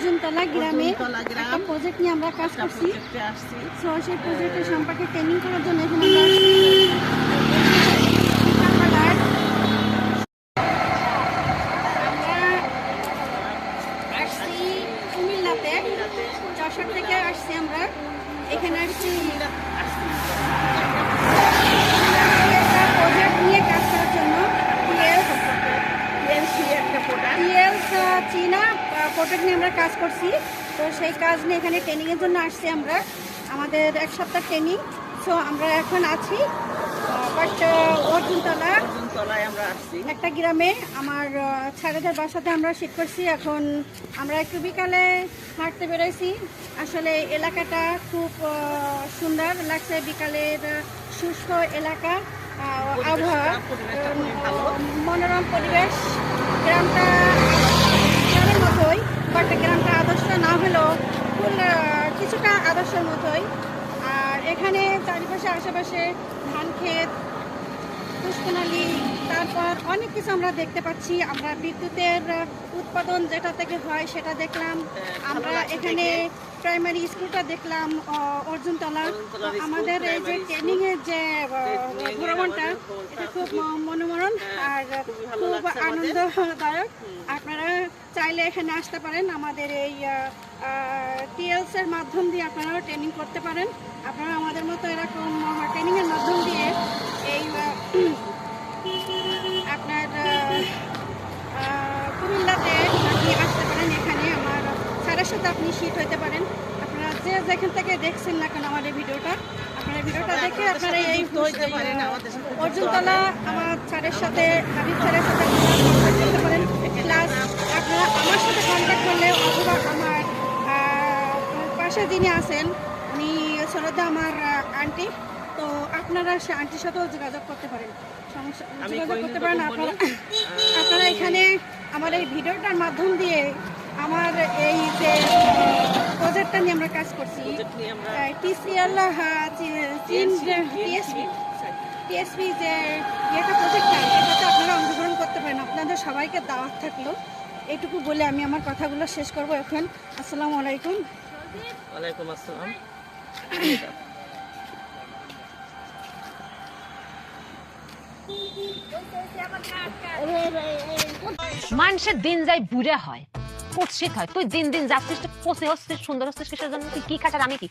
অর্জুনতলা গ্রামে একটা প্রজেক্ট নিয়ে আমরা কাজ করছি। সো সেই প্রজেক্টের সম্পর্কে ট্রেনিং করার জন্য এখানে আমরা আসছি কুমিল্লাতে, যশোর থেকে আসছি আমরা। এখানে আসছি প্রজেক্ট নিয়ে কাজ করার জন্য। চীনা প্রোডাক্ট নিয়ে আমরা কাজ করছি। তো সেই কাজ নিয়ে এখানে ট্রেনিংয়ের জন্য আসছি আমরা। আমাদের 1 সপ্তাহ ট্রেনিং। সো আমরা এখন আছি অর্জুনতলায় আমরা আসছি একটা গ্রামে। আমার ছাড়াদের বাসাতে আমরা শিফট করছি। এখন আমরা একটু বিকালে হাঁটতে বেরোইছি। আসলে এলাকাটা খুব সুন্দর লাগছে, বিকালের শুষ্ক এলাকা, আবহাওয়া, মনোরম পরিবেশ। গ্রামটা গ্রামের মতোই, বাট গ্রামটা আদর্শ না হলেও ফুল কিছুটা আদর্শের মতোই। আর এখানে চারিপাশে আশেপাশে ধান ক্ষেত, পুষ্কনালী, তারপর অনেক কিছু আমরা দেখতে পাচ্ছি। আমরা বিদ্যুতের উৎপাদন যেটা থেকে হয় সেটা দেখলাম। আমরা এখানে প্রাইমারি স্কুলটা দেখলাম অর্জুনতলা। আমাদের এই যে ট্রেনিংয়ের যে ভ্রমণটা, এটা খুব মনোমরণ আর খুব আনন্দদায়ক। আপনারা চাইলে এখানে আসতে পারেন। আমাদের এই টিএলসের মাধ্যম দিয়ে আপনারাও ট্রেনিং করতে পারেন। আপনারা আমাদের মতো এরকম ট্রেনিংয়ের মাধ্যম দিয়ে এই আপনার কুমিল্লাতে আপনি আসতে পারেন। এখানে আমার স্যারের সাথে আপনি শিফট হতে পারেন। আপনারা যে যেখান থেকে দেখছেন না কেন আমার এই ভিডিওটা, আপনারা ভিডিওটা দেখে আপনারা এই অর্জুনতলা আমার স্যারের সাথে, হাবিব স্যারের সাথে করতে পারেন। প্লাস আপনারা আমার সাথে কন্ট্যাক্ট করলে, অথবা আমার পাশে যিনি আছেন উনি সরদা আমার আন্টি, তো আপনারা সে আন্টির সাথেও যোগাযোগ করতে পারেন, যোগাযোগ করতে পারেন। আপনারা এখানে আমার এই ভিডিওটার মাধ্যম দিয়ে আমার এই যে প্রজেক্টটা নিয়ে আমরা কাজ করছি, টিসিএল টিএসপি যে এটা প্রজেক্টটা, এটাতে আপনারা অংশগ্রহণ করতে পারেন। আপনাদের সবাইকে দাওয়াত থাকলো। এইটুকু বলে আমি আমার কথাগুলো শেষ করব এখন। আসসালামু আলাইকুম। ওয়ালাইকুম আসসালাম। মানুষের দিন যাই বুড়া হয়, কুৎসিত হয়। তুই দিন দিন যাচ্ছিস, পচে হচ্ছিস, সুন্দর হচ্ছিস কিসের জন্য? তুই কি খাটার, আমি কি